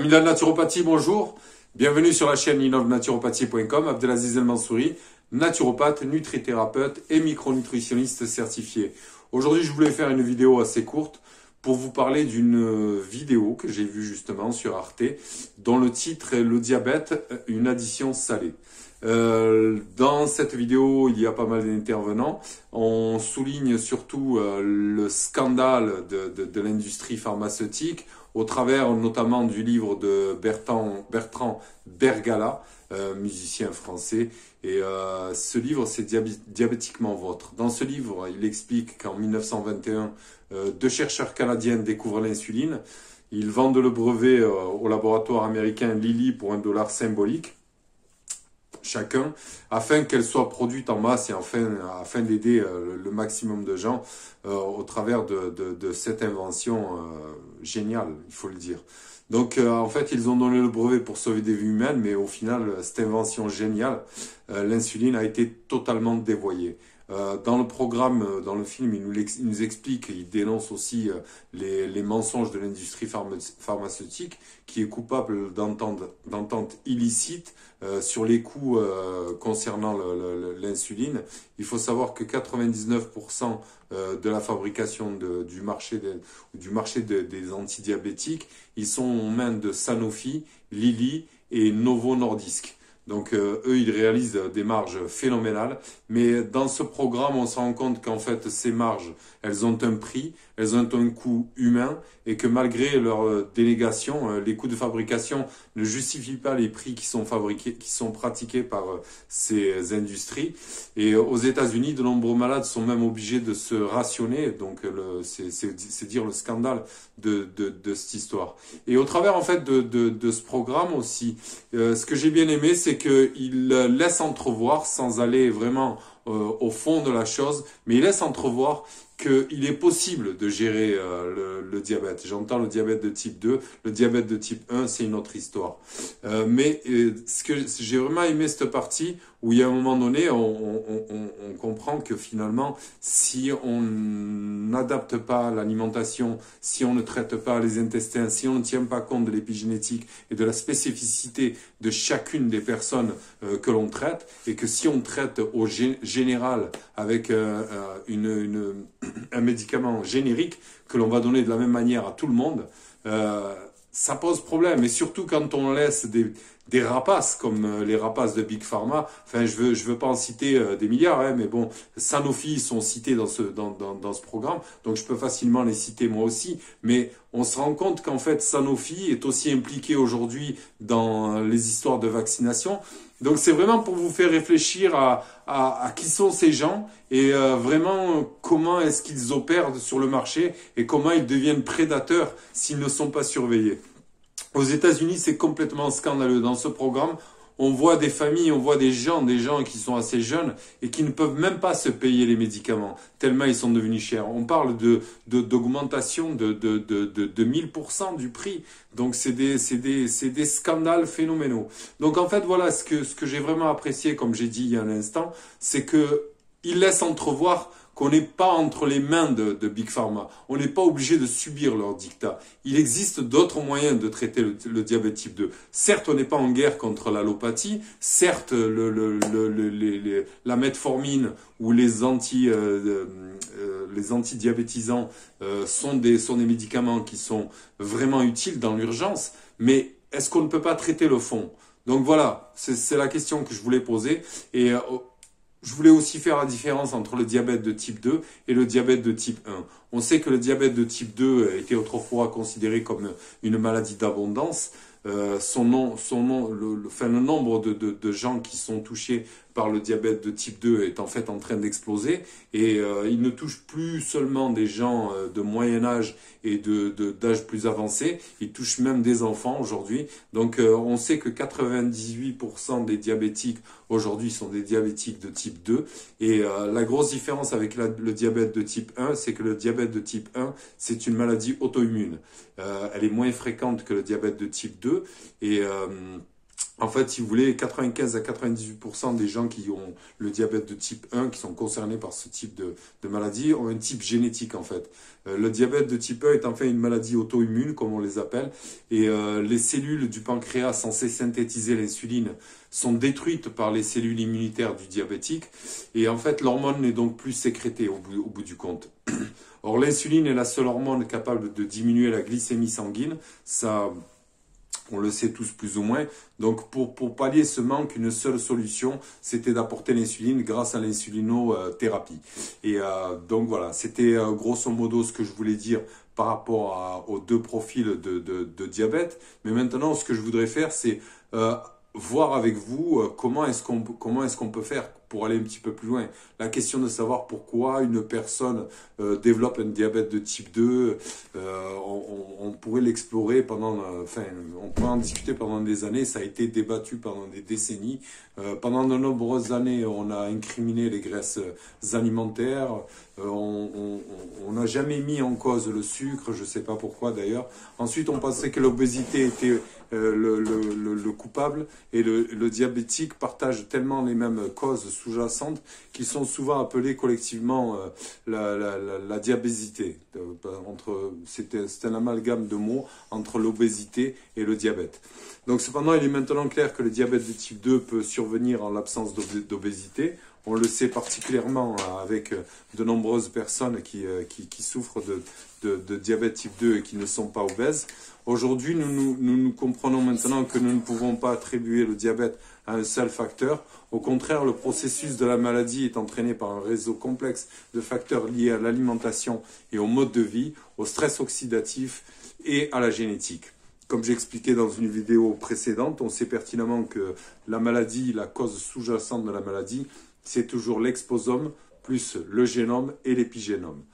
Amis de la naturopathie, bonjour. Bienvenue sur la chaîne innovenaturopathie.com. Abdelaziz El Mansouri, naturopathe, nutrithérapeute et micronutritionniste certifié. Aujourd'hui, je voulais faire une vidéo assez courte pour vous parler d'une vidéo que j'ai vue justement sur Arte, dont le titre est Le diabète, une addition salée. Dans cette vidéo, il y a pas mal d'intervenants. On souligne surtout le scandale de l'industrie pharmaceutique au travers notamment du livre de Bertrand Bergala, musicien français. Et ce livre, c'est Diabétiquement Vôtre. Dans ce livre, il explique qu'en 1921, deux chercheurs canadiens découvrent l'insuline. Ils vendent le brevet au laboratoire américain Lilly pour $1 symbolique chacun, afin qu'elle soit produite en masse et afin d'aider le maximum de gens au travers de cette invention géniale, il faut le dire. Donc en fait, ils ont donné le brevet pour sauver des vies humaines, mais au final, cette invention géniale, l'insuline a été totalement dévoyée. Dans le programme, dans le film, il nous explique, il dénonce aussi les mensonges de l'industrie pharmaceutique qui est coupable d'ententes illicites sur les coûts concernant l'insuline. Il faut savoir que 99% de la fabrication du marché des antidiabétiques, ils sont aux mains de Sanofi, Lilly et Novo Nordisk. Donc eux, ils réalisent des marges phénoménales, mais dans ce programme, on se rend compte qu'en fait, ces marges, elles ont un prix, elles ont un coût humain, et que malgré leur délégation, les coûts de fabrication ne justifient pas les prix qui sont pratiqués par ces industries. Et aux États-Unis, de nombreux malades sont même obligés de se rationner. Donc c'est dire le scandale de cette histoire. Et au travers en fait de ce programme aussi, ce que j'ai bien aimé, c'est qu'il laisse entrevoir, sans aller vraiment au fond de la chose, mais il laisse entrevoir qu'il est possible de gérer le diabète. J'entends le diabète de type 2, le diabète de type 1, c'est une autre histoire. Mais ce que j'ai vraiment aimé cette partie, où il y a un moment donné, on comprend que finalement, si on n'adapte pas l'alimentation, si on ne traite pas les intestins, si on ne tient pas compte de l'épigénétique et de la spécificité de chacune des personnes que l'on traite, et que si on traite au général avec un médicament générique que l'on va donner de la même manière à tout le monde, ça pose problème. Et surtout quand on laisse des rapaces comme les rapaces de Big Pharma. Enfin, je veux pas en citer des milliards, hein, mais bon, Sanofi sont cités dans ce programme, donc je peux facilement les citer moi aussi. Mais on se rend compte qu'en fait, Sanofi est aussi impliqué aujourd'hui dans les histoires de vaccination. Donc c'est vraiment pour vous faire réfléchir à qui sont ces gens et vraiment comment est-ce qu'ils opèrent sur le marché et comment ils deviennent prédateurs s'ils ne sont pas surveillés. Aux États-Unis, c'est complètement scandaleux. Dans ce programme, on voit des familles, on voit des gens qui sont assez jeunes et qui ne peuvent même pas se payer les médicaments, tellement ils sont devenus chers. On parle d'augmentation de 1000% du prix. Donc c'est des scandales phénoménaux. Donc en fait, voilà, ce que j'ai vraiment apprécié, comme j'ai dit il y a un instant, c'est que il laisse entrevoir qu'on n'est pas entre les mains de Big Pharma. On n'est pas obligé de subir leurs dictats. Il existe d'autres moyens de traiter le diabète type 2. Certes, on n'est pas en guerre contre l'allopathie. Certes, la metformine ou les antidiabétisants sont des médicaments qui sont vraiment utiles dans l'urgence. Mais est-ce qu'on ne peut pas traiter le fond? Donc voilà, c'est la question que je voulais poser. Et je voulais aussi faire la différence entre le diabète de type 2 et le diabète de type 1. On sait que le diabète de type 2 était autrefois considéré comme une maladie d'abondance. Le nombre de gens qui sont touchés par le diabète de type 2 est en fait en train d'exploser et il ne touche plus seulement des gens de moyen âge et d'âge plus avancé, il touche même des enfants aujourd'hui. Donc on sait que 98% des diabétiques aujourd'hui sont des diabétiques de type 2 et la grosse différence avec le diabète de type 1, c'est que le diabète de type 1, c'est une maladie auto-immune. Elle est moins fréquente que le diabète de type 2 et En fait, si vous voulez, 95 à 98% des gens qui ont le diabète de type 1, qui sont concernés par ce type de maladie, ont un type génétique en fait. Le diabète de type 1 est en fait une maladie auto-immune, comme on les appelle, et les cellules du pancréas censées synthétiser l'insuline sont détruites par les cellules immunitaires du diabétique, et en fait l'hormone n'est donc plus sécrétée au bout du compte. Or, l'insuline est la seule hormone capable de diminuer la glycémie sanguine. Ça, on le sait tous plus ou moins. Donc, pour pallier ce manque, une seule solution, c'était d'apporter l'insuline grâce à l'insulinothérapie. Et donc voilà, c'était grosso modo ce que je voulais dire par rapport aux deux profils de diabète. Mais maintenant, ce que je voudrais faire, c'est voir avec vous comment est-ce qu'on peut faire pour aller un petit peu plus loin. La question de savoir pourquoi une personne développe un diabète de type 2, on pourrait l'explorer pendant, on pourrait en discuter pendant des années. Ça a été débattu pendant des décennies. Pendant de nombreuses années, on a incriminé les graisses alimentaires. On n'a jamais mis en cause le sucre, je ne sais pas pourquoi d'ailleurs. Ensuite, on pensait que l'obésité était le coupable, et le diabétique partage tellement les mêmes causes sous-jacentes qu'ils sont souvent appelés collectivement la diabésité. C'est un amalgame de mots entre l'obésité et le diabète. Donc cependant, il est maintenant clair que le diabète de type 2 peut survenir en l'absence d'obésité. On le sait particulièrement avec de nombreuses personnes qui souffrent de diabète type 2 et qui ne sont pas obèses. Aujourd'hui, nous comprenons maintenant que nous ne pouvons pas attribuer le diabète à un seul facteur. Au contraire, le processus de la maladie est entraîné par un réseau complexe de facteurs liés à l'alimentation et au mode de vie, au stress oxydatif et à la génétique. Comme j'expliquais dans une vidéo précédente, on sait pertinemment que la maladie, la cause sous-jacente de la maladie, c'est toujours l'exposome plus le génome et l'épigénome.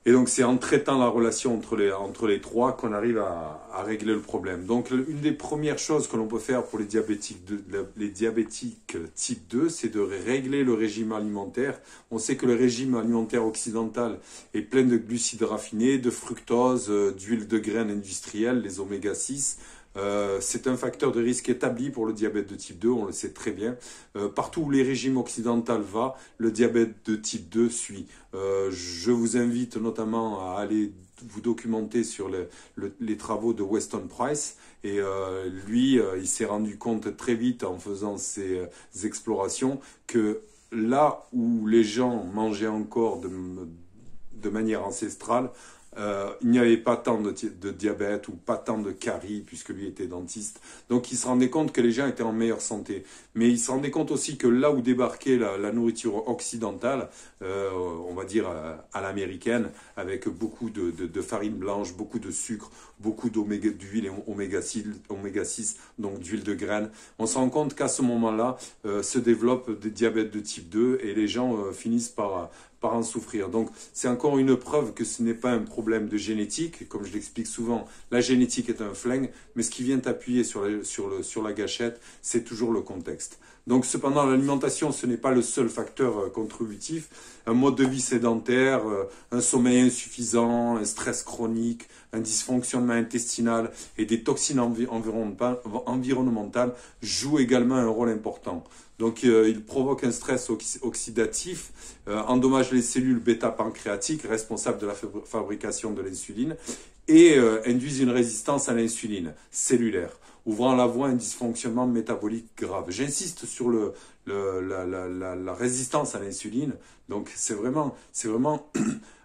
Et donc, c'est en traitant la relation entre les trois qu'on arrive à régler le problème. Donc, une des premières choses que l'on peut faire pour les diabétiques type 2, c'est de régler le régime alimentaire. On sait que le régime alimentaire occidental est plein de glucides raffinés, de fructose, d'huile de graines industrielles, les oméga 6. C'est un facteur de risque établi pour le diabète de type 2, on le sait très bien. Partout où les régimes occidentaux vont, le diabète de type 2 suit. Je vous invite notamment à aller vous documenter sur les travaux de Weston Price. Et lui, il s'est rendu compte très vite en faisant ses explorations que là où les gens mangeaient encore de manière ancestrale, il n'y avait pas tant de diabète ou pas tant de caries, puisque lui était dentiste. Donc il se rendait compte que les gens étaient en meilleure santé. Mais il se rendait compte aussi que là où débarquait la nourriture occidentale, on va dire à l'américaine, avec beaucoup de farine blanche, beaucoup de sucre, beaucoup d'huile oméga 6, donc d'huile de graines, on se rend compte qu'à ce moment-là, se développe des diabètes de type 2 et les gens finissent par en souffrir. Donc c'est encore une preuve que ce n'est pas un problème de génétique. Comme je l'explique souvent, la génétique est un flingue, mais ce qui vient appuyer sur la gâchette, c'est toujours le contexte. Donc cependant, l'alimentation, ce n'est pas le seul facteur contributif. Un mode de vie sédentaire, un sommeil insuffisant, un stress chronique, un dysfonctionnement intestinal et des toxines environnementales jouent également un rôle important. Donc, il provoque un stress oxydatif, endommage les cellules bêta-pancréatiques responsables de la fabrication de l'insuline et induisent une résistance à l'insuline cellulaire, ouvrant la voie à un dysfonctionnement métabolique grave. J'insiste sur la résistance à l'insuline. Donc, c'est vraiment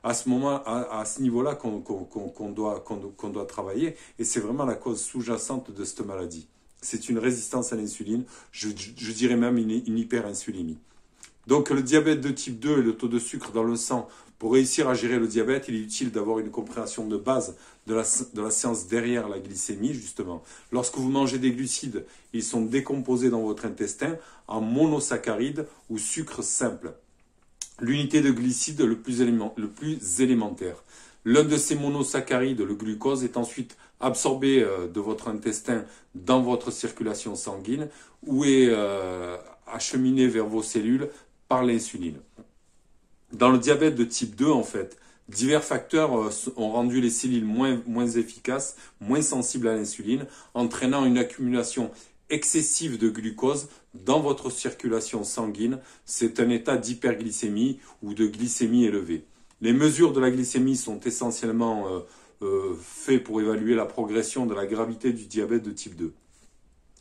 à ce niveau-là qu'on doit travailler, et c'est vraiment la cause sous-jacente de cette maladie. C'est une résistance à l'insuline, je dirais même une hyperinsulinémie. Donc le diabète de type 2 et le taux de sucre dans le sang, pour réussir à gérer le diabète, il est utile d'avoir une compréhension de base de la science derrière la glycémie, justement. Lorsque vous mangez des glucides, ils sont décomposés dans votre intestin en monosaccharides ou sucres simples. L'unité de glucides le plus élémentaire. L'un de ces monosaccharides, le glucose, est ensuite absorbé de votre intestin dans votre circulation sanguine ou est acheminé vers vos cellules par l'insuline. Dans le diabète de type 2, en fait, divers facteurs ont rendu les cellules moins efficaces, moins sensibles à l'insuline, entraînant une accumulation excessive de glucose dans votre circulation sanguine, c'est un état d'hyperglycémie ou de glycémie élevée. Les mesures de la glycémie sont essentiellement faites pour évaluer la progression de la gravité du diabète de type 2.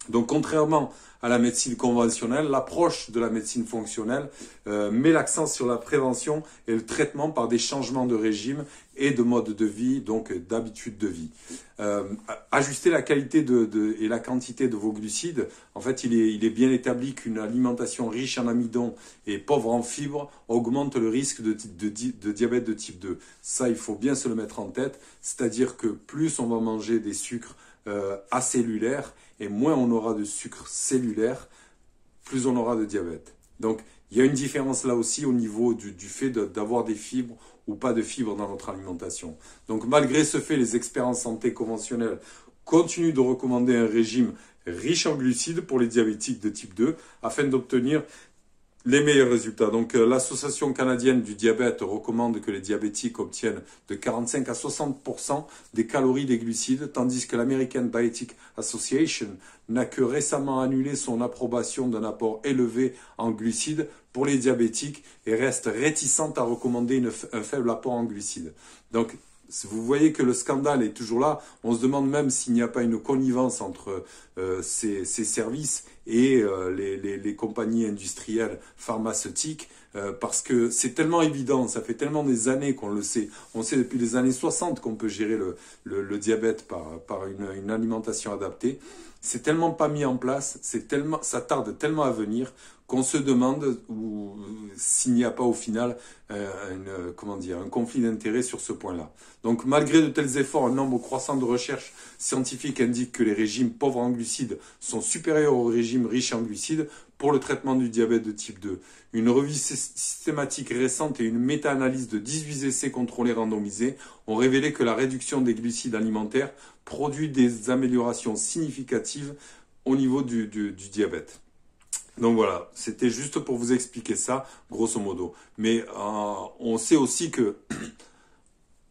Donc, contrairement à la médecine conventionnelle, l'approche de la médecine fonctionnelle met l'accent sur la prévention et le traitement par des changements de régime et de mode de vie, donc d'habitude de vie. Ajuster la qualité et la quantité de vos glucides, en fait, il est bien établi qu'une alimentation riche en amidon et pauvre en fibres augmente le risque de diabète de type 2. Ça, il faut bien se le mettre en tête, c'est-à-dire que plus on va manger des sucres acellulaires, et moins on aura de sucre cellulaire, plus on aura de diabète. Donc, il y a une différence là aussi au niveau du fait d'avoir des fibres ou pas de fibres dans notre alimentation. Donc, malgré ce fait, les experts en santé conventionnels continuent de recommander un régime riche en glucides pour les diabétiques de type 2 afin d'obtenir les meilleurs résultats. Donc, l'Association canadienne du diabète recommande que les diabétiques obtiennent de 45 à 60% des calories des glucides, tandis que l'American Diabetic Association n'a que récemment annulé son approbation d'un apport élevé en glucides pour les diabétiques et reste réticente à recommander un faible apport en glucides. Donc, vous voyez que le scandale est toujours là. On se demande même s'il n'y a pas une connivence entre ces services et les compagnies industrielles pharmaceutiques, parce que c'est tellement évident, ça fait tellement des années qu'on le sait. On sait depuis les années 60 qu'on peut gérer le diabète par une alimentation adaptée. C'est tellement pas mis en place, ça tarde tellement à venir qu'on se demande s'il n'y a pas au final un conflit d'intérêts sur ce point-là. Donc malgré de tels efforts, un nombre croissant de recherches scientifiques indique que les régimes pauvres en glucides sont supérieurs aux régimes riches en glucides pour le traitement du diabète de type 2. Une revue systématique récente et une méta-analyse de 18 essais contrôlés randomisés ont révélé que la réduction des glucides alimentaires produit des améliorations significatives au niveau du diabète. Donc voilà, c'était juste pour vous expliquer ça, grosso modo. Mais on sait aussi que,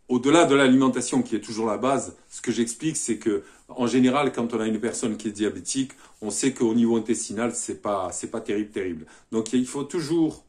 au-delà de l'alimentation qui est toujours la base, ce que j'explique, c'est que en général, quand on a une personne qui est diabétique, on sait qu'au niveau intestinal, c'est pas terrible. Donc il faut toujours,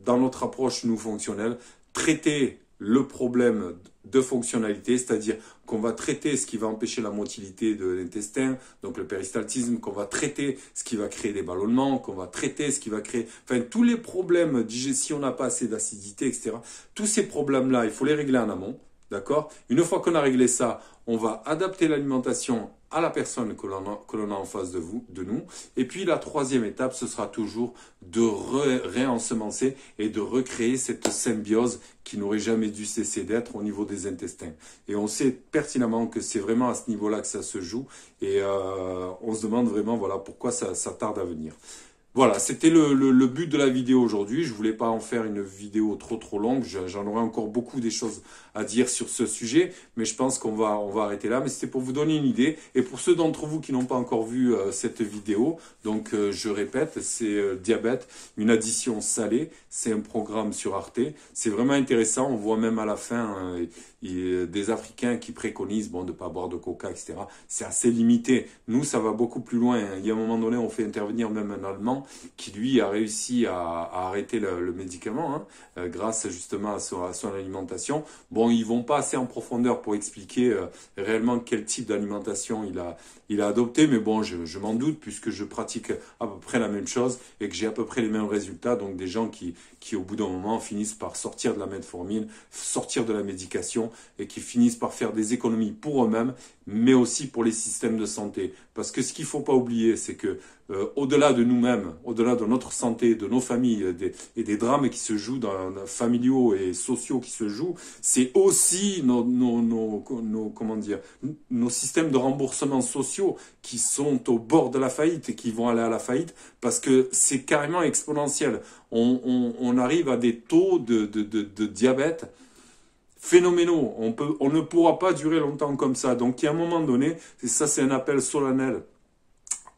dans notre approche nous fonctionnelle, traiter le problème de fonctionnalité, c'est-à-dire qu'on va traiter ce qui va empêcher la motilité de l'intestin, donc le péristaltisme, qu'on va traiter ce qui va créer des ballonnements, qu'on va traiter ce qui va créer... Enfin, tous les problèmes, si on n'a pas assez d'acidité, etc., tous ces problèmes-là, il faut les régler en amont, d'accord? Une fois qu'on a réglé ça, on va adapter l'alimentation à la personne que l'on a en face de nous. Et puis la troisième étape, ce sera toujours de réensemencer et de recréer cette symbiose qui n'aurait jamais dû cesser d'être au niveau des intestins. Et on sait pertinemment que c'est vraiment à ce niveau-là que ça se joue. Et on se demande vraiment voilà, pourquoi ça tarde à venir. Voilà, c'était le but de la vidéo aujourd'hui. Je voulais pas en faire une vidéo trop longue. J'en aurais encore beaucoup des choses à dire sur ce sujet, mais je pense qu'on va arrêter là. Mais c'était pour vous donner une idée. Et pour ceux d'entre vous qui n'ont pas encore vu cette vidéo, donc je répète, c'est Diabète, une addition salée. C'est un programme sur Arte. C'est vraiment intéressant. On voit même à la fin des Africains qui préconisent de ne pas boire de coca, etc. C'est assez limité. Nous, ça va beaucoup plus loin. Il y a un moment donné, on fait intervenir même un Allemand qui, lui, a réussi à arrêter le médicament grâce justement à son alimentation. Bon, ils vont pas assez en profondeur pour expliquer réellement quel type d'alimentation il a adopté, mais bon, je m'en doute puisque je pratique à peu près la même chose et que j'ai à peu près les mêmes résultats. Donc des gens qui au bout d'un moment finissent par sortir de la metformine, sortir de la médication et qui finissent par faire des économies pour eux-mêmes, mais aussi pour les systèmes de santé. Parce que ce qu'il faut pas oublier, c'est que au-delà de nous-mêmes, au-delà de notre santé, de nos familles et des drames qui se jouent familiaux et sociaux qui se jouent, c'est aussi nos systèmes de remboursement sociaux qui sont au bord de la faillite et qui vont aller à la faillite parce que c'est carrément exponentiel. On arrive à des taux de diabète phénoménaux. On ne pourra pas durer longtemps comme ça. Donc, il y a un moment donné, c'est un appel solennel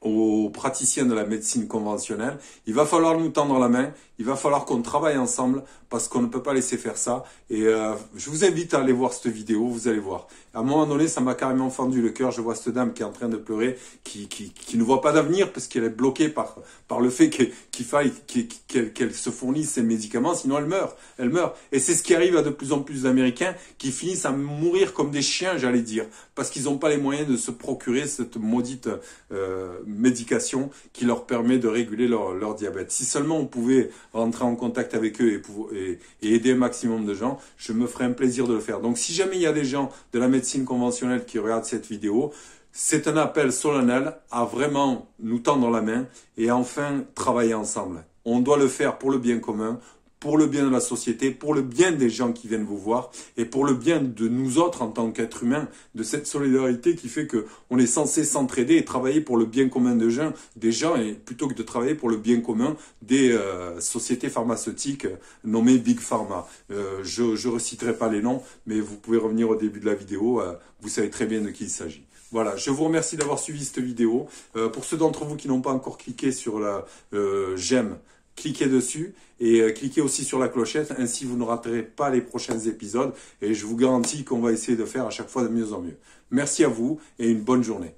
aux praticiens de la médecine conventionnelle. Il va falloir nous tendre la main. Il va falloir qu'on travaille ensemble parce qu'on ne peut pas laisser faire ça. Et je vous invite à aller voir cette vidéo, vous allez voir. À un moment donné, ça m'a carrément fendu le cœur. Je vois cette dame qui est en train de pleurer, qui ne voit pas d'avenir parce qu'elle est bloquée par le fait qu'elle se fournisse ses médicaments, sinon elle meurt. Elle meurt. Et c'est ce qui arrive à de plus en plus d'Américains qui finissent à mourir comme des chiens, j'allais dire, parce qu'ils n'ont pas les moyens de se procurer cette maudite médication qui leur permet de réguler leur diabète. Si seulement on pouvait rentrer en contact avec eux et aider un maximum de gens, je me ferais un plaisir de le faire. Donc si jamais il y a des gens de la médecine conventionnelle qui regardent cette vidéo, c'est un appel solennel à vraiment nous tendre la main et à enfin travailler ensemble. On doit le faire pour le bien commun, pour le bien de la société, pour le bien des gens qui viennent vous voir et pour le bien de nous autres en tant qu'êtres humains, de cette solidarité qui fait qu'on est censé s'entraider et travailler pour le bien commun des gens et plutôt que de travailler pour le bien commun des sociétés pharmaceutiques nommées Big Pharma. Je reciterai pas les noms, mais vous pouvez revenir au début de la vidéo, vous savez très bien de qui il s'agit. Voilà, je vous remercie d'avoir suivi cette vidéo. Pour ceux d'entre vous qui n'ont pas encore cliqué sur la j'aime, cliquez dessus et cliquez aussi sur la clochette, ainsi vous ne raterez pas les prochains épisodes et je vous garantis qu'on va essayer de faire à chaque fois de mieux en mieux. Merci à vous et une bonne journée.